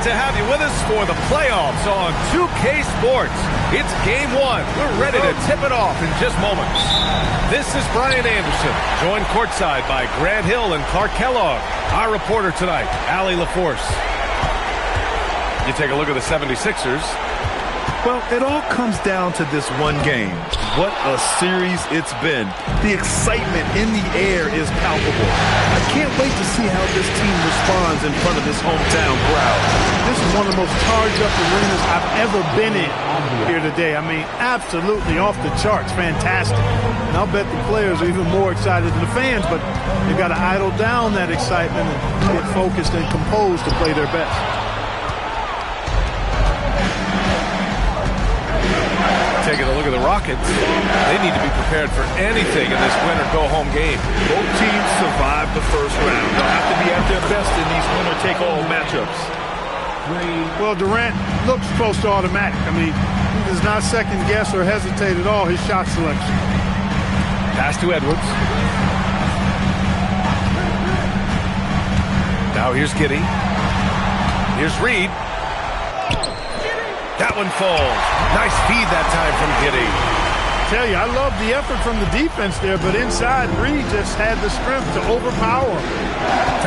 to have you with us for the playoffs on 2K Sports. It's Game 1. We're ready to tip it off in just moments. This is Brian Anderson, joined courtside by Grant Hill and Clark Kellogg. Our reporter tonight, Allie LaForce. You take a look at the 76ers. Well, it all comes down to this one game. What a series it's been. The excitement in the air is palpable. I can't wait to see how this team responds in front of this hometown crowd. This is one of the most charged up arenas I've ever been in here today. I mean, absolutely off the charts. Fantastic. And I'll bet the players are even more excited than the fans, but they've got to idle down that excitement and get focused and composed to play their best. Taking a look at the Rockets, they need to be prepared for anything in this win-or-go-home game. Both teams survived the first round. They'll have to be at their best in these winner-take-all matchups. Well, Durant looks close to automatic. I mean, he does not second-guess or hesitate at all his shot selection. Pass to Edwards. Now here's Giddey. Here's Reed. That one falls. Nice feed that time from Giddey. Tell you, I love the effort from the defense there, but inside, Reed just had the strength to overpower him.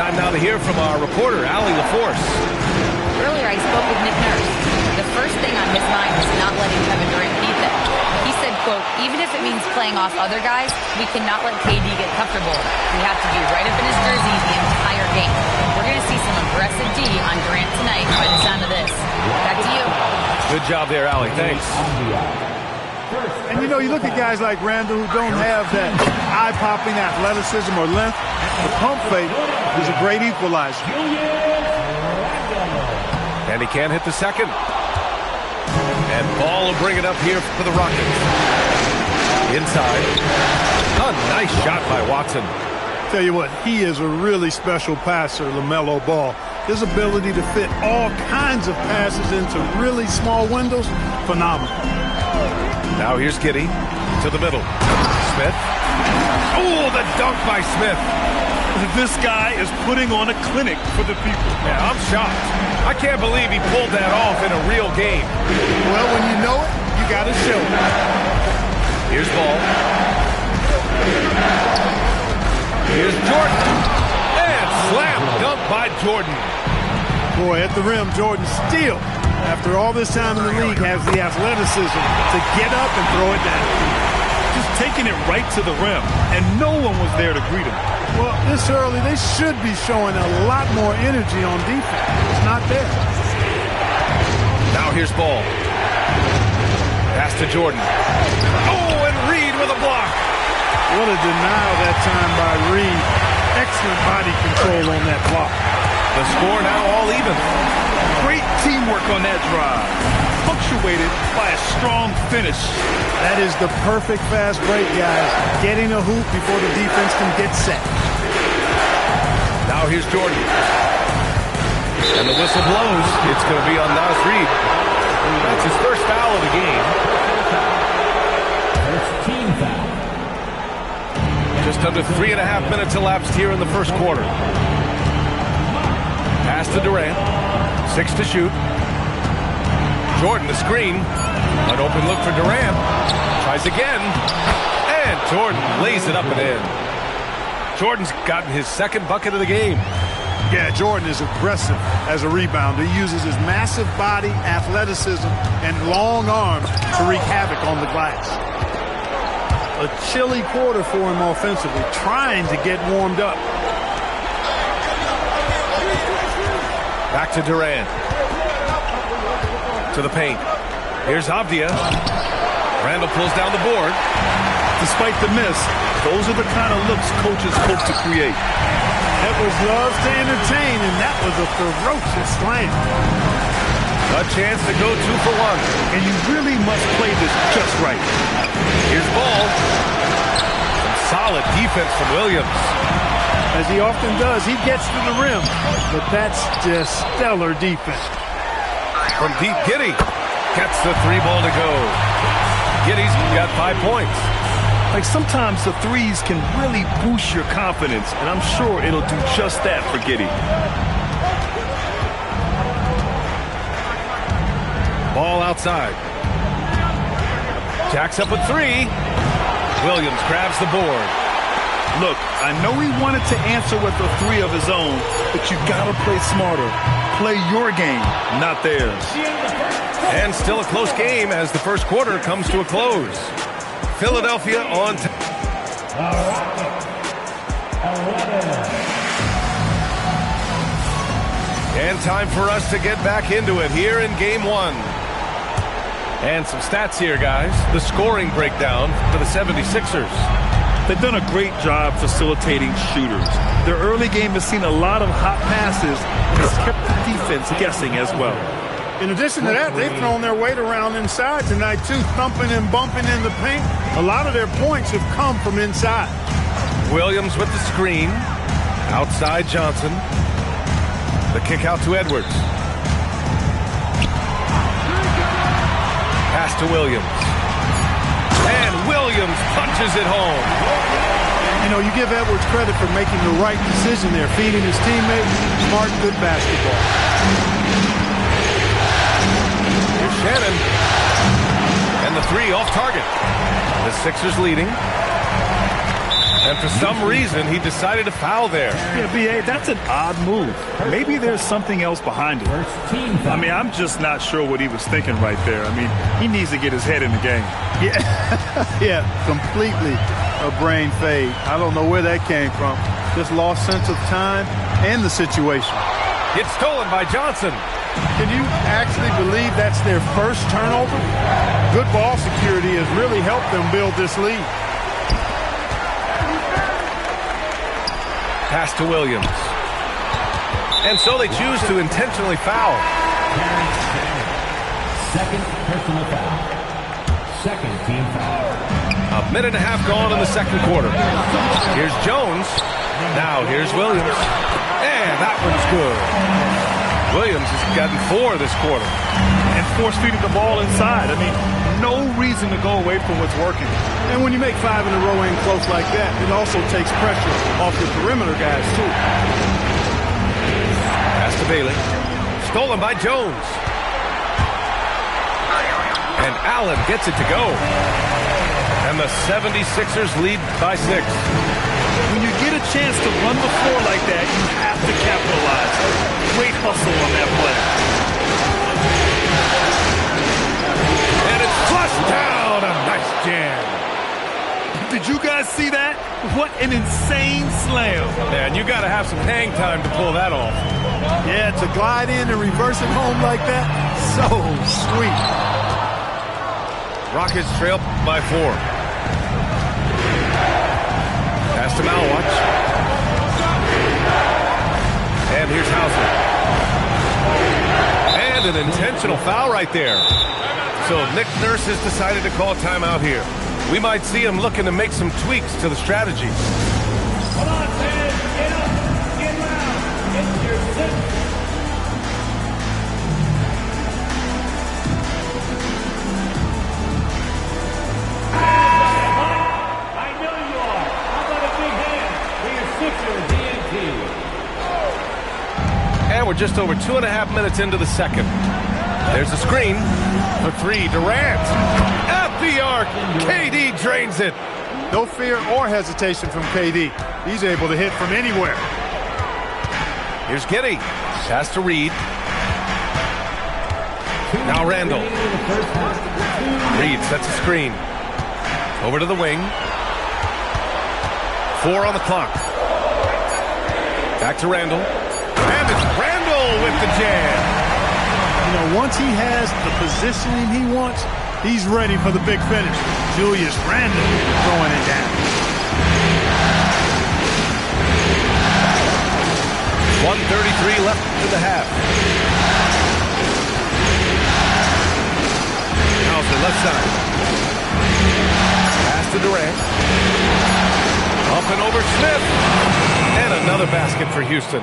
Time now to hear from our reporter, Allie LaForce. Earlier, I spoke with Nick Nurse. The first thing on his mind was not letting Kevin Durant beat them. He said, quote, even if it means playing off other guys, we cannot let KD get comfortable. We have to be right up in his jersey the entire game. We're going to see some aggressive D on Durant tonight by the sound of this. Back to you. Good job there, Allie. Thanks. And, you know, you look at guys like Randall who don't have that eye-popping athleticism or length. The pump fake is a great equalizer. And he can't hit the second. And Ball will bring it up here for the Rockets. Inside. A nice shot by Watson. Tell you what, he is a really special passer, LaMelo Ball. His ability to fit all kinds of passes into really small windows, phenomenal. Now here's Giddey to the middle. Smith. Oh, the dunk by Smith. This guy is putting on a clinic for the people. Yeah, I'm shocked. I can't believe he pulled that off in a real game. Well, when you know it, you got to show it. Here's Ball. Here's Jordan. And slam dunk by Jordan. Boy, at the rim, Jordan still, after all this time in the league, has the athleticism to get up and throw it down. Just taking it right to the rim, and no one was there to greet him. Well, this early, they should be showing a lot more energy on defense. It's not there. Now here's Ball. Pass to Jordan. Oh, and Reed with a block. What a denial that time by Reed. Excellent body control on that block. The score now all even. Great teamwork on that drive. Punctuated by a strong finish. That is the perfect fast break, guys. Getting a hoop before the defense can get set. Now here's Jordan. And the whistle blows. It's going to be on Naz Reid. That's his first foul of the game. First team foul. Just under 3.5 minutes elapsed here in the first quarter. Pass to Durant. 6 to shoot. Jordan the screen. An open look for Durant. Tries again. And Jordan lays it up and in. Jordan's gotten his second bucket of the game. Yeah, Jordan is aggressive as a rebounder. He uses his massive body, athleticism, and long arms to wreak havoc on the glass. A chilly quarter for him offensively, trying to get warmed up. Back to Durant. To the paint. Here's Avdia. Randall pulls down the board. Despite the miss, those are the kind of looks coaches hope to create. Edwards loves to entertain, and that was a ferocious slam. A chance to go 2 for 1. And you really must play this just right. Here's Ball. Some solid defense from Williams. As he often does, he gets to the rim, but that's just stellar defense. From deep, Giddey gets the 3 ball to go. Giddey's got 5 points. Like sometimes the threes can really boost your confidence, and I'm sure it'll do just that for Giddey. Ball outside. Jacks up a three. Williams grabs the board. Look, I know he wanted to answer with a three of his own, but you gotta play smarter. Play your game, not theirs. And still a close game as the first quarter comes to a close. Philadelphia on top. And time for us to get back into it here in game one. And some stats here, guys. The scoring breakdown for the 76ers. They've done a great job facilitating shooters. Their early game has seen a lot of hot passes and has kept the defense guessing as well. In addition to that, they've thrown their weight around inside tonight, too, thumping and bumping in the paint. A lot of their points have come from inside. Williams with the screen. Outside Johnson. The kick out to Edwards. Pass to Williams. And Williams punches it home. You know, you give Edwards credit for making the right decision there, feeding his teammates. Smart, good basketball. Here's Shannon. And the three off target. The Sixers leading. And for some reason, he decided to foul there. Yeah, B.A., that's an odd move. Maybe there's something else behind it. I mean, I'm just not sure what he was thinking right there. I mean, he needs to get his head in the game. Yeah, yeah, completely a brain fade. I don't know where that came from. Just lost sense of time and the situation. It's stolen by Johnson. Can you actually believe that's their first turnover? Good ball security has really helped them build this lead. Pass to Williams. And so they choose to intentionally foul. Second personal foul. Second team foul. A minute and a half gone in the second quarter. Here's Jones. Now here's Williams. And that one's good. Williams has gotten 4 this quarter. And force-feeding the ball inside. I mean, no reason to go away from what's working. And when you make 5 in a row in close like that, it also takes pressure off the perimeter guys, too. Pass to Bailey. Stolen by Jones. And Allen gets it to go. And the 76ers lead by 6. When you get a chance to run the floor like that, you have to capitalize. Great hustle on that play. And it's flushed down. A nice jam. Did you guys see that? What an insane slam. Man, you got to have some hang time to pull that off. Yeah, to glide in and reverse it home like that, so sweet. Rockets trail by 4. Pass to Malwatch. And here's Hauser. And an intentional foul right there. So Nick Nurse has decided to call timeout here. We might see him looking to make some tweaks to the strategy. Come on, fans. Get up. Get loud. It's your sixth. I know you are. How about a big hand for your Sixers DNT? And we're just over 2.5 minutes into the second. There's a screen for 3. Durant at the arc. KD drains it. No fear or hesitation from KD. He's able to hit from anywhere. Here's Giddey. Pass to Reed. Now Randall. Reed sets a screen. Over to the wing. 4 on the clock. Back to Randall. And it's Randall with the jam. You know, once he has the positioning he wants, he's ready for the big finish. Julius Randle throwing it down. 1:33 left to the half. Hauser left side. Pass to Durant. Up and over Smith. And another basket for Houston.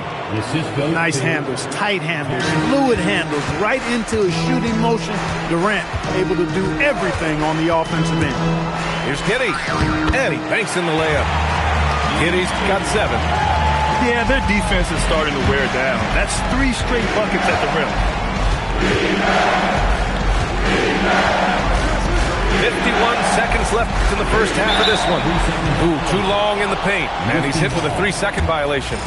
Nice handles, tight handles, fluid handles, right into a shooting motion. Durant able to do everything on the offensive end. Here's Giddey. And he banks in the layup. Giddey's got 7. Yeah, their defense is starting to wear down. That's 3 straight buckets at the rim. 51 seconds left in the first half of this one. Ooh, too long in the paint. And he's hit with a 3-second violation.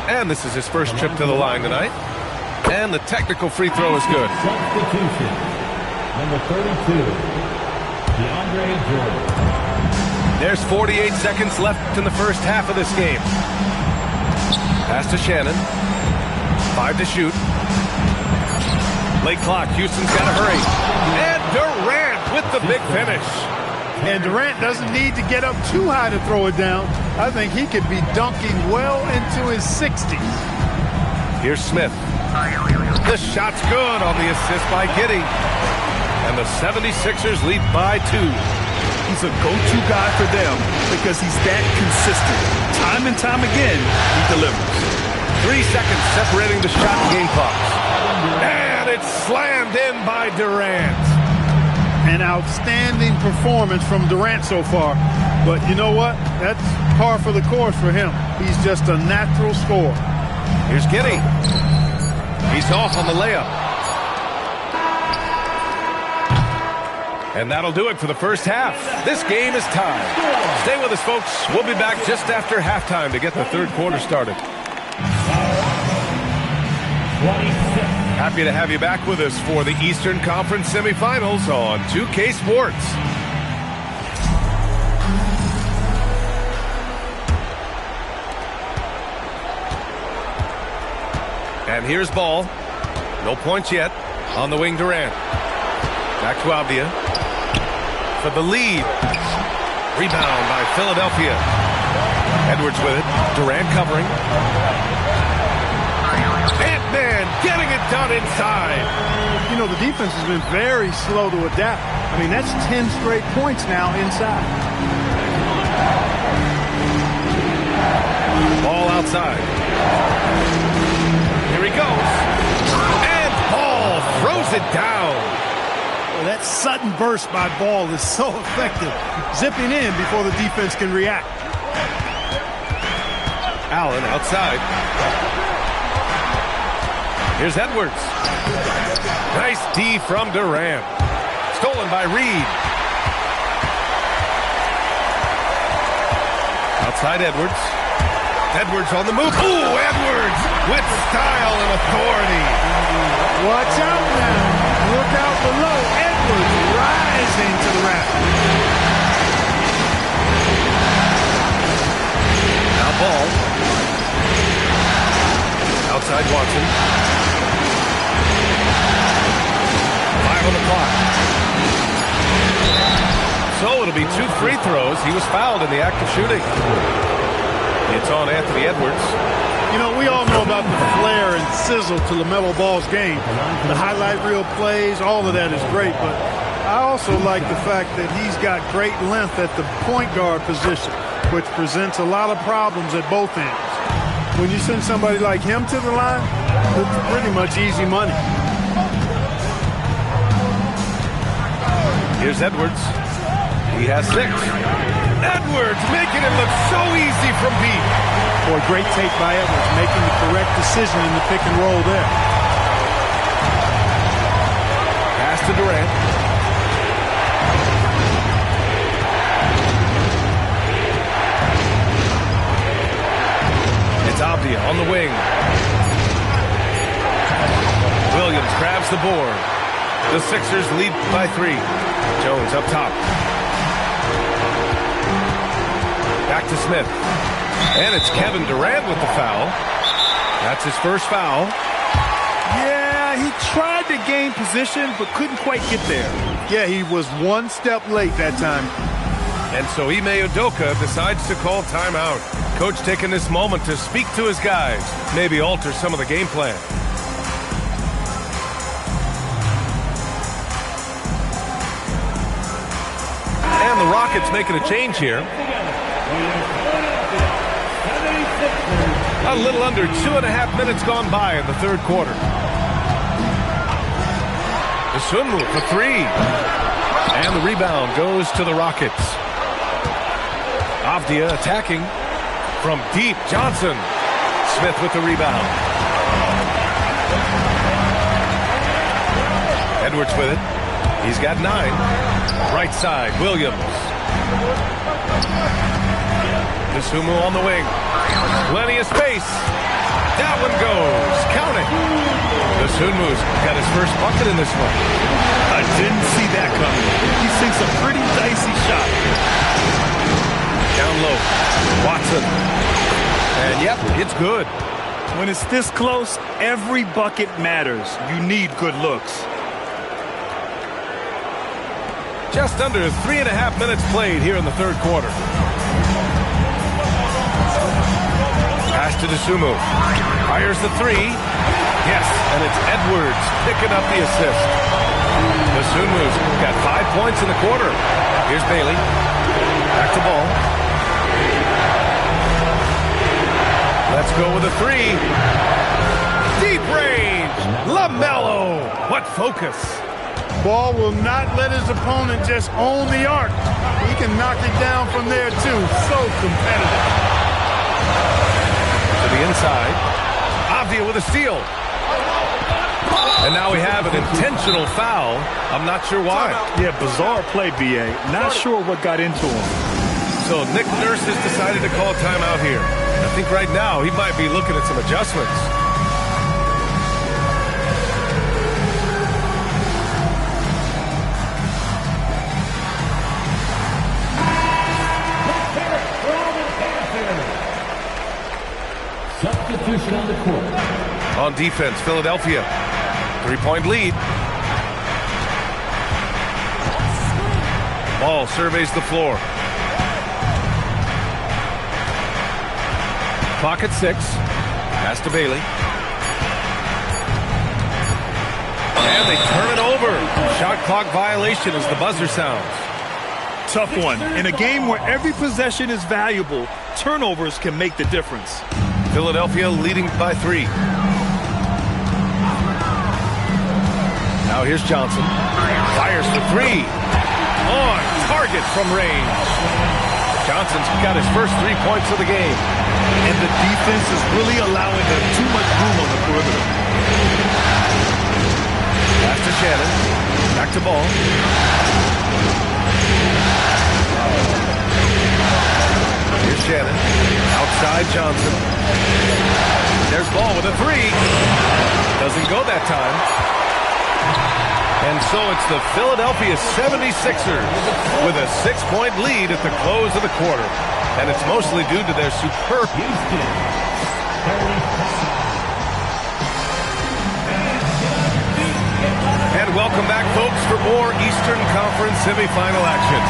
And this is his first trip to the line tonight. And the technical free throw is good. Substitution. Number 32, DeAndre Jordan. There's 48 seconds left in the first half of this game. Pass to Shannon. 5 to shoot. Late clock. Houston's got to hurry. And Durant with the big finish. And Durant doesn't need to get up too high to throw it down. I think he could be dunking well into his 60s. Here's Smith. The shot's good on the assist by Giddey. And the 76ers lead by 2. He's a go-to guy for them because he's that consistent. Time and time again, he delivers. 3 seconds separating the shot and game clocks. And it's slammed in by Durant. An outstanding performance from Durant so far. But you know what? That's par for the course for him. He's just a natural scorer. Here's Giddey. He's off on the layup. And that'll do it for the first half. This game is tied. Stay with us, folks. We'll be back just after halftime to get the third quarter started. 26. Happy to have you back with us for the Eastern Conference semifinals on 2K Sports. And here's Ball. No points yet. On the wing, Durant. Back to Avdia. For the lead. Rebound by Philadelphia. Edwards with it. Durant covering. Ant-Man getting it done inside. You know, the defense has been very slow to adapt. I mean, that's 10 straight points now inside. Ball outside. Here he goes. And Ball throws it down. Well, that sudden burst by Ball is so effective. Zipping in before the defense can react. Allen outside. Here's Edwards. Nice D from Durant. Stolen by Reed. Outside Edwards. Edwards on the move. Ooh, Edwards with style and authority. Watch out now. Look out below. Edwards rising to the rack. Now Ball. Outside Watson. 5 on the clock. So it'll be 2 free throws. He was fouled in the act of shooting. It's on Anthony Edwards. You know, we all know about the flair and sizzle to LaMelo Ball's game. The highlight reel plays, all of that is great, but I also like the fact that he's got great length at the point guard position, which presents a lot of problems at both ends. When you send somebody like him to the line, it's pretty much easy money. Here's Edwards. He has 6. Edwards making it look so easy from deep. Boy, great take by Edwards, making the correct decision in the pick and roll there. Pass to Durant. It's Avdia on the wing. Williams grabs the board. The Sixers lead by 3. Jones up top. Back to Smith. And it's Kevin Durant with the foul. That's his first foul. Yeah, he tried to gain position, but couldn't quite get there. Yeah, he was one step late that time. And so Ime Udoka decides to call timeout. Coach taking this moment to speak to his guys, maybe alter some of the game plan. And the Rockets making a change here. A little under 2.5 minutes gone by in the third quarter. Sunmu for 3. And the rebound goes to the Rockets. Avdia attacking from deep. Johnson. Smith with the rebound. Edwards with it. He's got 9. Right side, Williams. Dosunmu on the wing. Plenty of space. That one goes. Count it. Dosunmu's got his first bucket in this one. I didn't see that coming. He sinks a pretty dicey shot. Down low. Watson. And yep, it's good. When it's this close, every bucket matters. You need good looks. Just under 3.5 minutes played here in the third quarter. Pass to Dosunmu. Fires the 3. Yes, and it's Edwards picking up the assist. Dosunmu's got 5 points in the quarter. Here's Bailey. Back to ball. Let's go with a 3. Deep range. LaMelo. What focus. Ball will not let his opponent just own the arc. He can knock it down from there, too. So competitive. To the inside. Avdia with a steal. And now we have an intentional foul. I'm not sure why. Yeah, bizarre play, B.A. Not sure what got into him. So Nick Nurse has decided to call timeout here. I think right now he might be looking at some adjustments. Substitution on the court. On defense, Philadelphia. 3-point lead. Ball surveys the floor. Clock at 6. Pass to Bailey. And they turn it over. Shot clock violation as the buzzer sounds. Tough one. In a game where every possession is valuable, turnovers can make the difference. Philadelphia leading by 3. Now here's Johnson. Fires for 3. On target from range. Johnson's got his first 3 points of the game. And the defense is really allowing them too much room on the perimeter. Pass to Shannon. Back to ball. Here's Shannon. Outside Johnson. There's Ball with a 3. Doesn't go that time. And so it's the Philadelphia 76ers with a 6-point lead at the close of the quarter. And it's mostly due to their superb... And welcome back, folks, for more Eastern Conference semifinal action.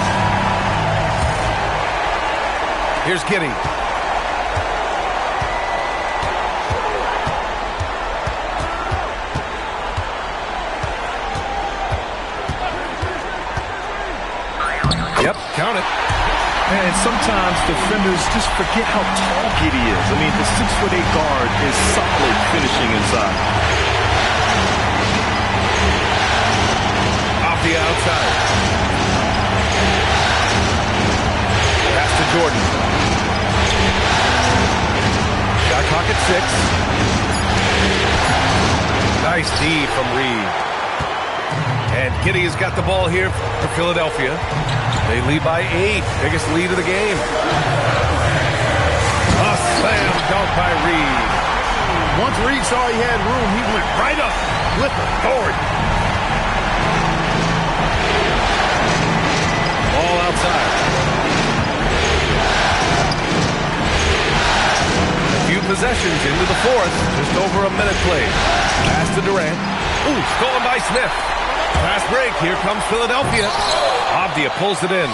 Here's Giddey. Yep, count it. And sometimes defenders just forget how tall Giddey is. I mean, the 6'8" guard is solid finishing inside. Off the outside. Pass to Jordan. Shot clock at 6. Nice D from Reed. And Giddey has got the ball here for Philadelphia. They lead by 8. Biggest lead of the game. A slam dunk by Reed. Once Reed saw he had room, he went right up with authority. Ball outside. A few possessions into the fourth. Just over a minute played. Pass to Durant. Ooh, stolen by Smith. Fast break. Here comes Philadelphia. Avdia pulls it in.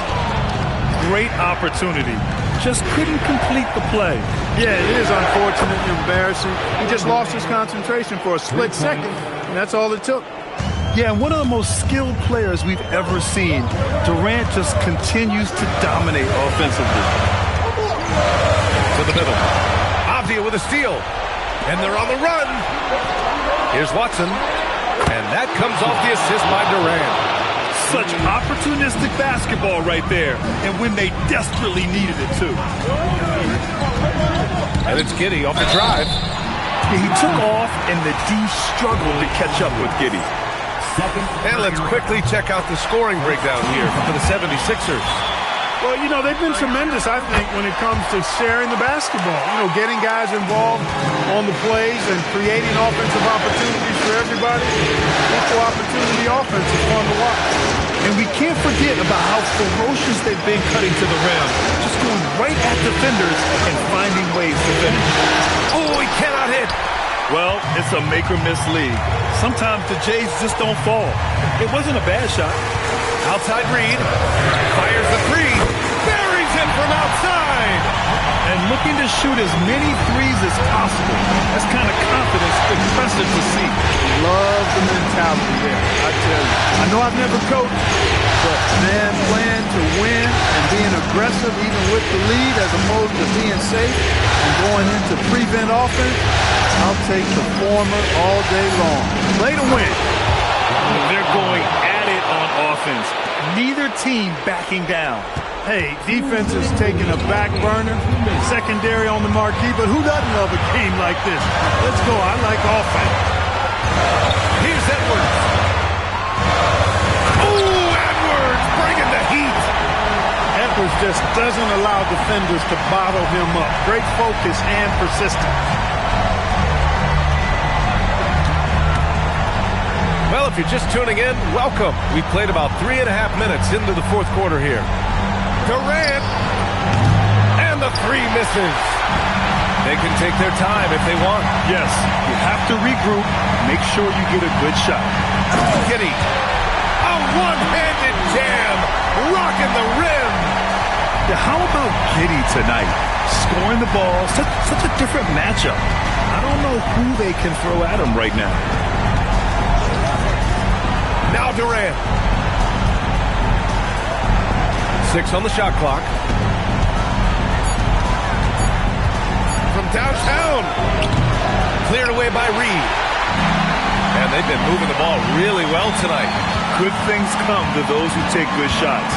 Great opportunity. Just couldn't complete the play. Yeah, it is unfortunate and embarrassing. He just lost his concentration for a split second, and that's all it took. Yeah, and one of the most skilled players we've ever seen. Durant just continues to dominate offensively. To the middle. Avdia with a steal. And they're on the run. Here's Watson. And that comes off the assist by Durant. Such opportunistic basketball right there. And when they desperately needed it, too. And it's Giddey off the drive. Yeah, he took off, and the D struggled to catch up with Giddey. And let's quickly check out the scoring breakdown here for the 76ers. Well, you know, they've been tremendous, I think, when it comes to sharing the basketball. You know, getting guys involved on the plays and creating offensive opportunities for everybody. Equal opportunity offense is fun to watch. And we can't forget about how ferocious they've been cutting to the rim. Just going right at defenders and finding ways to finish. Oh, he cannot hit. Well, it's a make-or-miss league. Sometimes the Jays just don't fall. It wasn't a bad shot. Outside Reed. Fires the three. Buries it from outside. And looking to shoot as many threes as possible. That's kind of confidence impressive to see. Love the mentality there, I tell you. I know I've never coached, but, man, playing to win and being aggressive even with the lead as opposed to being safe and going into prevent offense, I'll take the former all day long. Play to win. They're going at it on offense. Neither team backing down. Hey, defense is taking a back burner, secondary on the marquee, but who doesn't love a game like this? Let's go. I like offense. Here's Edwards. Oh, Edwards bringing the heat. Edwards just doesn't allow defenders to bottle him up. Great focus and persistence. Well, if you're just tuning in, welcome. We played about 3.5 minutes into the fourth quarter here. Durant, and the three misses. They can take their time if they want. Yes, you have to regroup, make sure you get a good shot. Giddey, a one-handed jam, rocking the rim. Yeah, how about Giddey tonight? Scoring the ball, such a different matchup. I don't know who they can throw at him right now. Now Durant. 6 on the shot clock. From downtown. Cleared away by Reed. And they've been moving the ball really well tonight. Good things come to those who take good shots.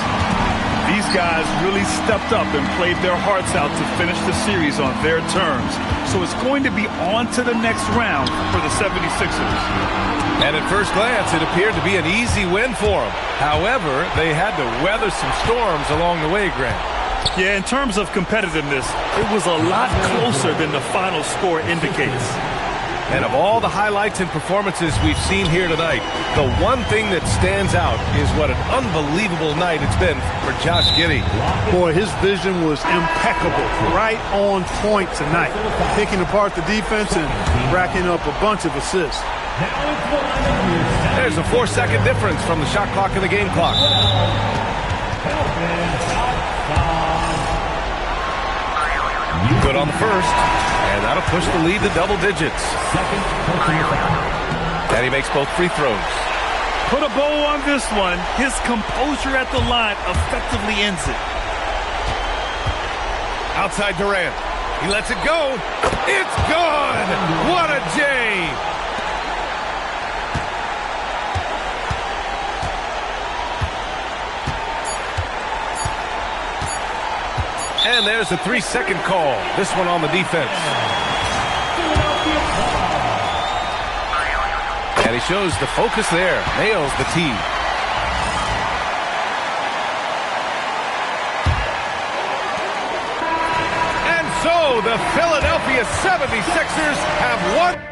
These guys really stepped up and played their hearts out to finish the series on their terms. So it's going to be on to the next round for the 76ers. And at first glance, it appeared to be an easy win for them. However, they had to weather some storms along the way, Grant. Yeah, in terms of competitiveness, it was a lot closer than the final score indicates. And of all the highlights and performances we've seen here tonight, the one thing that stands out is what an unbelievable night it's been for Josh Giddey. Boy, his vision was impeccable, right on point tonight. Picking apart the defense and racking up a bunch of assists. There's a 4-second difference from the shot clock and the game clock. Good on the first, and that'll push the lead to double digits. And he makes both free throws. Put a bow on this one. His composure at the line effectively ends it. Outside Durant. He lets it go. It's gone. What a J. And there's a 3-second call. This one on the defense. And he shows the focus there. Nails the tee. And so the Philadelphia 76ers have won.